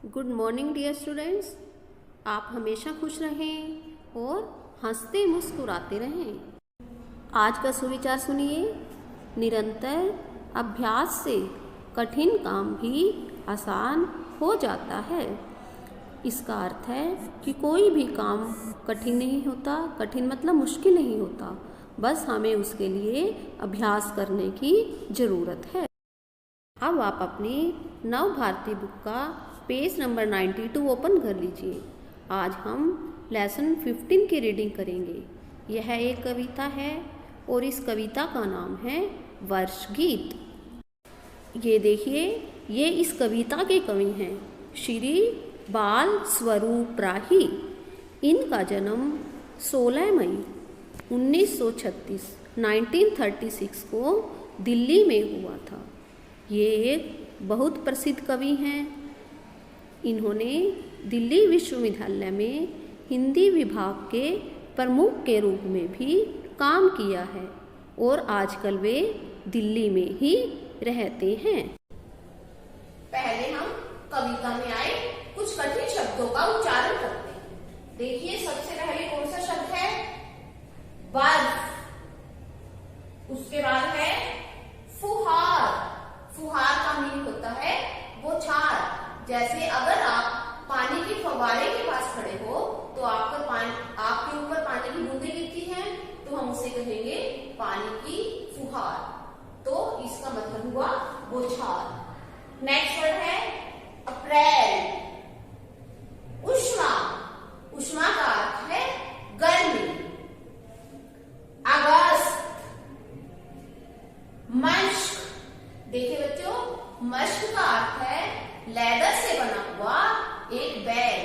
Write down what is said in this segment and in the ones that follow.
Good morning dear students. आप हमेशा खुश रहें और हंसते मुस्कुराते रहें। आज का सुविचार सुनिए। निरंतर अभ्यास से कठिन काम भी आसान हो जाता है। इसका अर्थ है कि कोई भी काम कठिन नहीं होता। कठिन मतलब मुश्किल नहीं होता, बस हमें उसके लिए अभ्यास करने की ज़रूरत है। अब आप अपनी नव भारती बुक का पेज नंबर 92 ओपन कर लीजिए। आज हम लेसन 15 की रीडिंग करेंगे। यह एक कविता है और इस कविता का नाम है वर्ष गीत। ये देखिए, ये इस कविता के कवि हैं श्री बाल स्वरूप राही। इनका जन्म 16 मई 1936 को दिल्ली में हुआ था। ये एक बहुत प्रसिद्ध कवि हैं। इन्होंने दिल्ली विश्वविद्यालय में हिंदी विभाग के प्रमुख के रूप में भी काम किया है और आजकल वे दिल्ली में ही रहते हैं। पहले हम कविता में आए कुछ कठिन शब्दों का उच्चारण करते हैं। देखिए, सबसे पहले कौन सा शब्द है? बर्फ। उसके बाद है फुहार। फुहार का मीनिंग होता है बौछार। जैसे अगर आप पानी के फव्वारे के पास खड़े हो तो आपके ऊपर पानी की बूंदें गिरती हैं, तो हम उसे कहेंगे पानी की फुहार। तो इसका मतलब हुआ बौछार। नेक्स्ट वर्ड है अप्रैल। उष्मा। उष्मा का अर्थ है गर्मी। अगस्त। मश्क। देखिए बच्चों, मश्क का अर्थ है लेदर से बना हुआ एक बैग,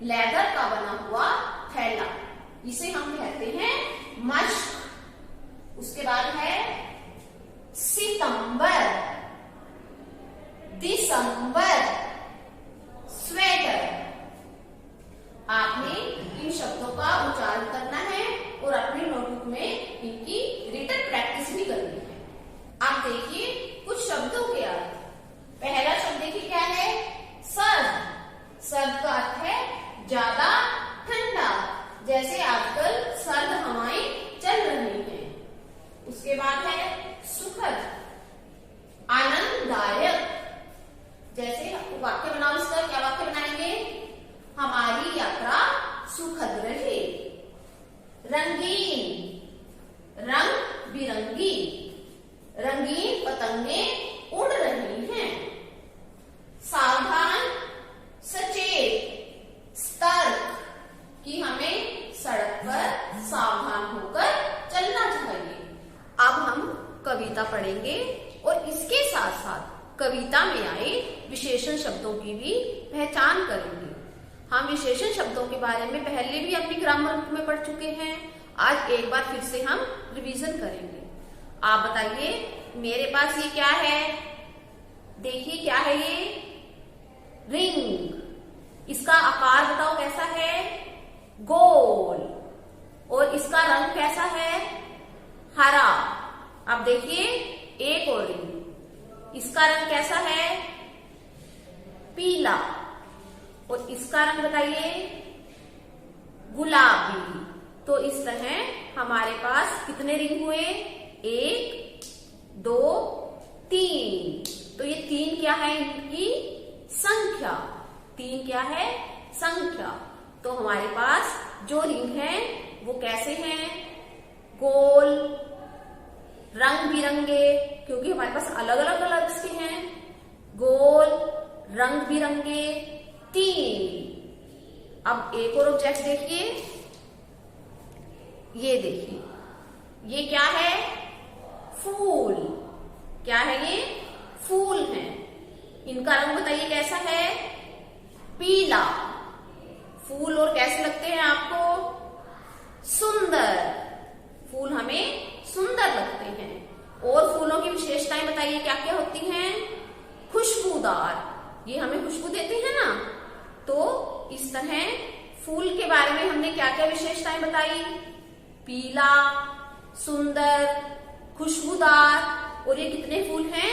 लेदर का बना हुआ थैला, इसे हम कहते हैं मश्क। उसके बाद है सितंबर, दिसंबर, स्वेटर। आपने इन शब्दों का उच्चारण करना है और अपनी नोटबुक में इनकी रिटन प्रैक्टिस भी करनी है। आप देखिए कुछ शब्दों के अर्थ। पहला शब्द देखिए क्या है? सर्द। सर्द का अर्थ है ज्यादा ठंडा, जैसे आजकल सर्द हवाएं चल रही हैं। उसके बाद है सुखद, आनंददायक। जैसे वाक्य बनाओ इसका, क्या वाक्य बनाएंगे? हमारी यात्रा सुखद रही। रंगीन, रंग बिरंगी। रंगीन पतंगे उड़ रही हैं। सावधान, सचेत, सतर्क, कि हमें सड़क पर सावधान होकर चलना चाहिए। अब हम कविता पढ़ेंगे और इसके साथ साथ कविता में आए विशेषण शब्दों की भी पहचान करेंगे। हम विशेषण शब्दों के बारे में पहले भी अपनी ग्रामर बुक में पढ़ चुके हैं। आज एक बार फिर से हम रिवीजन करेंगे। आप बताइए, मेरे पास ये क्या है? देखिए क्या है ये? रिंग। इसका आकार बताओ कैसा है? गोल। और इसका रंग कैसा है? हरा। अब देखिए एक और रिंग, इसका रंग कैसा है? पीला। और इसका रंग बताइए? गुलाबी। तो इस तरह हमारे पास कितने रिंग हुए? 1, 2, 3। तो ये 3 क्या है? इनकी संख्या। 3 क्या है? संख्या। तो हमारे पास जो रिंग है वो कैसे हैं? गोल, रंग बिरंगे, क्योंकि हमारे पास अलग अलग कलर्स के हैं। गोल, रंग बिरंगे, 3। अब एक और ऑब्जेक्ट देखिए, ये देखिए, ये क्या है? फूल। क्या है ये? फूल है। इनका रंग बताइए कैसा है? पीला। फूल और कैसे लगते हैं आपको? सुंदर। फूल हमें सुंदर लगते हैं। और फूलों की विशेषताएं बताइए क्या क्या होती हैं? खुशबूदार। ये हमें खुशबू देते हैं ना। तो इस तरह फूल के बारे में हमने क्या क्या विशेषताएं बताई? पीला, सुंदर, खुशबूदार। और ये कितने फूल हैं?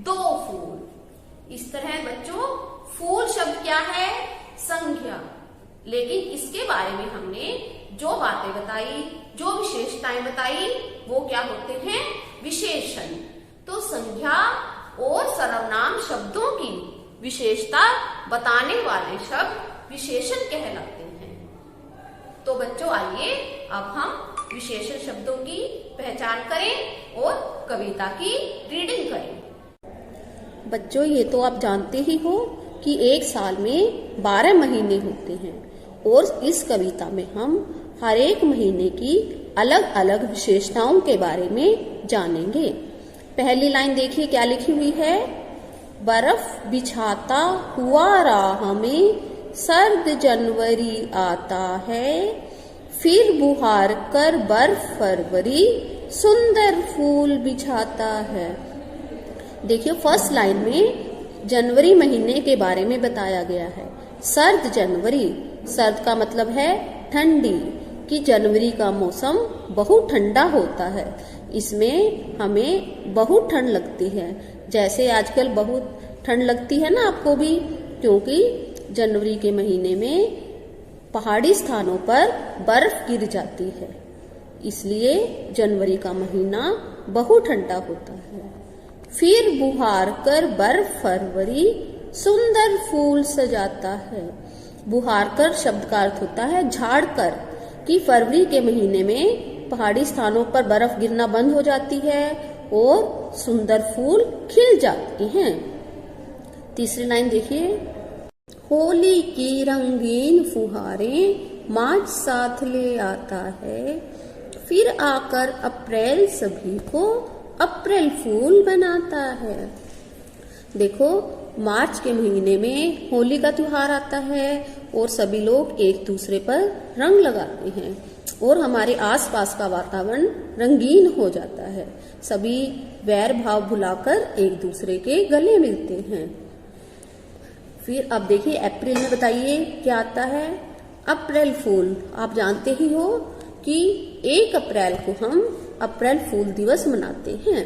2 फूल। इस तरह बच्चों फूल शब्द क्या है? संख्या। लेकिन इसके बारे में हमने जो बातें बताई, जो विशेषताएं बताई, वो क्या होते हैं? विशेषण। तो संख्या और सर्वनाम शब्दों की विशेषता बताने वाले शब्द विशेषण कहलाते हैं। तो बच्चों आइए अब हम विशेषण शब्दों की पहचान करें और कविता की रीडिंग करें। बच्चों ये तो आप जानते ही हो कि एक साल में 12 महीने होते हैं और इस कविता में हम हर एक महीने की अलग अलग विशेषताओं के बारे में जानेंगे। पहली लाइन देखिए क्या लिखी हुई है? बर्फ बिछाता हुआ राह में सर्द जनवरी आता है, फिर बुहार कर बर्फ फरवरी सुंदर फूल बिछाता है। देखिए फर्स्ट लाइन में जनवरी महीने के बारे में बताया गया है। सर्द जनवरी, सर्द का मतलब है ठंडी, कि जनवरी का मौसम बहुत ठंडा होता है। इसमें हमें बहुत ठंड लगती है, जैसे आजकल बहुत ठंड लगती है ना आपको भी, क्योंकि जनवरी के महीने में पहाड़ी स्थानों पर बर्फ गिर जाती है, इसलिए जनवरी का महीना बहुत ठंडा होता है। फिर बुहार कर बर्फ फरवरी सुंदर फूल सजाता है। बुहार कर शब्द का अर्थ होता है झाड़ कर, कि फरवरी के महीने में पहाड़ी स्थानों पर बर्फ गिरना बंद हो जाती है और सुंदर फूल खिल जाते हैं। तीसरी लाइन देखिए, होली की रंगीन फुहारें मार्च साथ ले आता है, फिर आकर अप्रैल सभी को अप्रैल फूल बनाता है। देखो मार्च के महीने में होली का त्योहार आता है और सभी लोग एक दूसरे पर रंग लगाते हैं और हमारे आसपास का वातावरण रंगीन हो जाता है। सभी वैर भाव भुलाकर एक दूसरे के गले मिलते हैं। फिर अब देखिए अप्रैल में बताइए क्या आता है? अप्रैल फूल। आप जानते ही हो कि 1 अप्रैल को हम अप्रैल फूल दिवस मनाते हैं।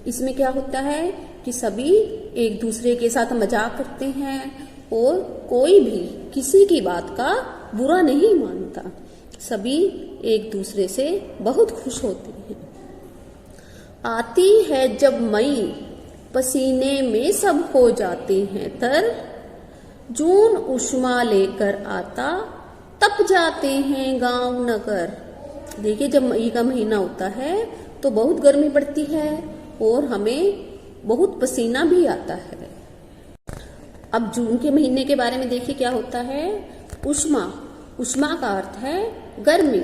इसमें क्या होता है कि सभी एक दूसरे के साथ मजाक करते हैं और कोई भी किसी की बात का बुरा नहीं मानता। सभी एक दूसरे से बहुत खुश होते हैं। आती है जब मई पसीने में सब हो जाते हैं तर, जून उष्मा लेकर आता तप जाते हैं गांव नगर। देखिए जब मई का महीना होता है तो बहुत गर्मी पड़ती है और हमें बहुत पसीना भी आता है। अब जून के महीने के बारे में देखिए क्या होता है? उष्मा। उष्मा का अर्थ है गर्मी,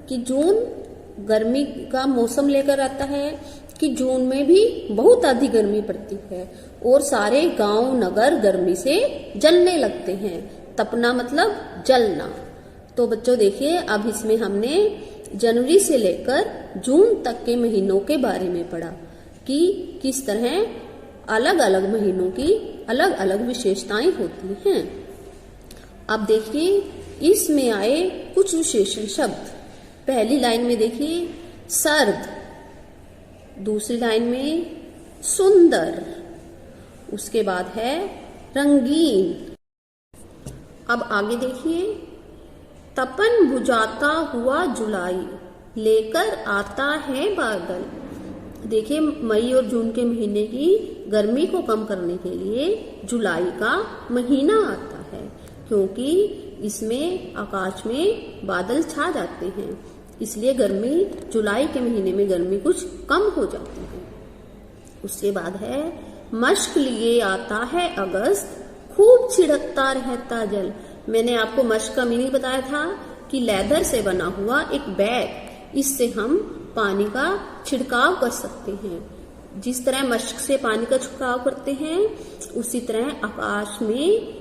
कि जून गर्मी का मौसम लेकर आता है, कि जून में भी बहुत अधिक गर्मी पड़ती है और सारे गांव नगर गर्मी से जलने लगते हैं। तपना मतलब जलना। तो बच्चों देखिए अब इसमें हमने जनवरी से लेकर जून तक के महीनों के बारे में पढ़ा कि किस तरह अलग अलग महीनों की अलग अलग विशेषताएं होती हैं। अब देखिए इसमें आए कुछ विशेषण शब्द। पहली लाइन में देखिए सर्द, दूसरी लाइन में सुंदर, उसके बाद है रंगीन। अब आगे देखिए तपन बुझाता हुआ जुलाई लेकर आता है बादल। देखिए मई और जून के महीने की गर्मी को कम करने के लिए जुलाई का महीना आता है, क्योंकि इसमें आकाश में बादल छा जाते हैं, इसलिए गर्मी जुलाई के महीने में गर्मी कुछ कम हो जाती है। उसके बाद है मश्क लिए आता है अगस्त, खूब छिड़कता रहता जल। मैंने आपको मश्क का मीनिंग बताया था कि लेदर से बना हुआ एक बैग, इससे हम पानी का छिड़काव कर सकते हैं। जिस तरह मश्क से पानी का छिड़काव करते हैं उसी तरह आकाश में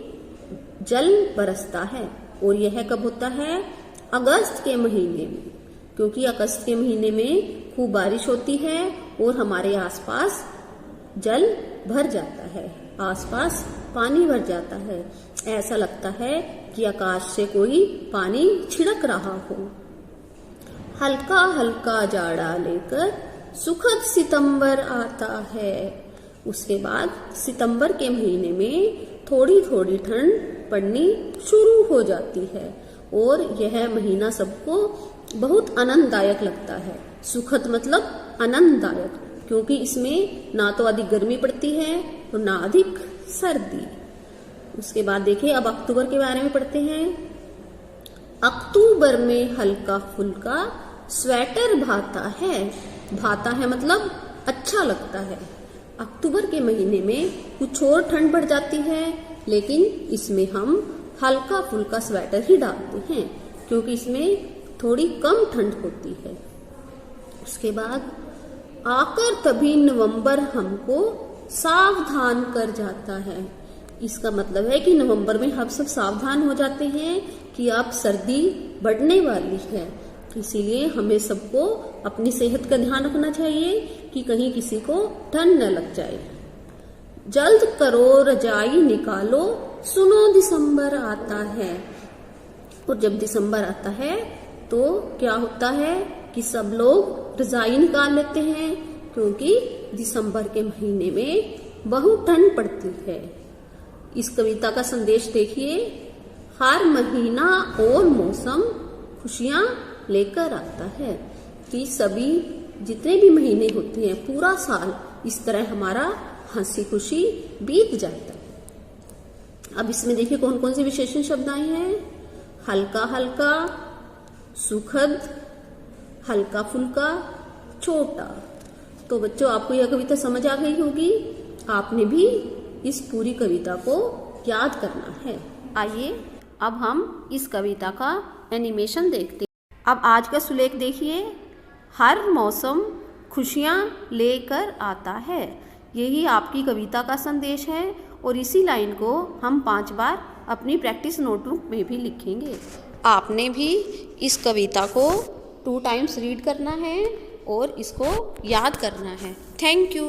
जल बरसता है। और यह कब होता है? अगस्त के महीने में, क्योंकि अगस्त के महीने में खूब बारिश होती है और हमारे आसपास जल भर जाता है, आसपास पानी भर जाता है। ऐसा लगता है कि आकाश से कोई पानी छिड़क रहा हो। हल्का हल्का जाड़ा लेकर सुखद सितंबर आता है। उसके बाद सितंबर के महीने में थोड़ी थोड़ी ठंड पड़नी शुरू हो जाती है और यह महीना सबको बहुत आनंददायक लगता है। सुखद मतलब आनंददायक, क्योंकि इसमें ना तो अधिक गर्मी पड़ती है और ना अधिक सर्दी। उसके बाद देखिए अब अक्टूबर के बारे में पढ़ते हैं। अक्टूबर में हल्का फुल्का स्वेटर भाता है। भाता है मतलब अच्छा लगता है। अक्टूबर के महीने में कुछ और ठंड बढ़ जाती है, लेकिन इसमें हम हल्का फुल्का स्वेटर ही डालते हैं क्योंकि इसमें थोड़ी कम ठंड होती है। उसके बाद आकर तभी नवंबर हमको सावधान कर जाता है। इसका मतलब है कि नवंबर में हम सब सावधान हो जाते हैं कि अब सर्दी बढ़ने वाली है। इसीलिए हमें सबको अपनी सेहत का ध्यान रखना चाहिए कि कहीं किसी को ठंड न लग जाए। जल्द करो रजाई निकालो, सुनो दिसंबर आता है। और जब दिसंबर आता है तो क्या होता है कि सब लोग रजाई निकाल लेते हैं, क्योंकि दिसंबर के महीने में बहुत ठंड पड़ती है। इस कविता का संदेश देखिए। हर महीना और मौसम खुशियां लेकर आता है कि सभी जितने भी महीने होते हैं पूरा साल इस तरह हमारा हंसी खुशी बीत जाता है। अब इसमें देखिए कौन कौन से विशेषण शब्द आए हैं। हल्का हल्का, सुखद, हल्का फुल्का, छोटा। तो बच्चों आपको यह कविता समझ आ गई होगी। आपने भी इस पूरी कविता को याद करना है। आइए अब हम इस कविता का एनिमेशन देखते हैं। अब आज का सुलेख देखिए। हर मौसम खुशियाँ लेकर आता है। यही आपकी कविता का संदेश है और इसी लाइन को हम 5 बार अपनी प्रैक्टिस नोटबुक में भी लिखेंगे। आपने भी इस कविता को 2 टाइम्स रीड करना है और इसको याद करना है। Thank you.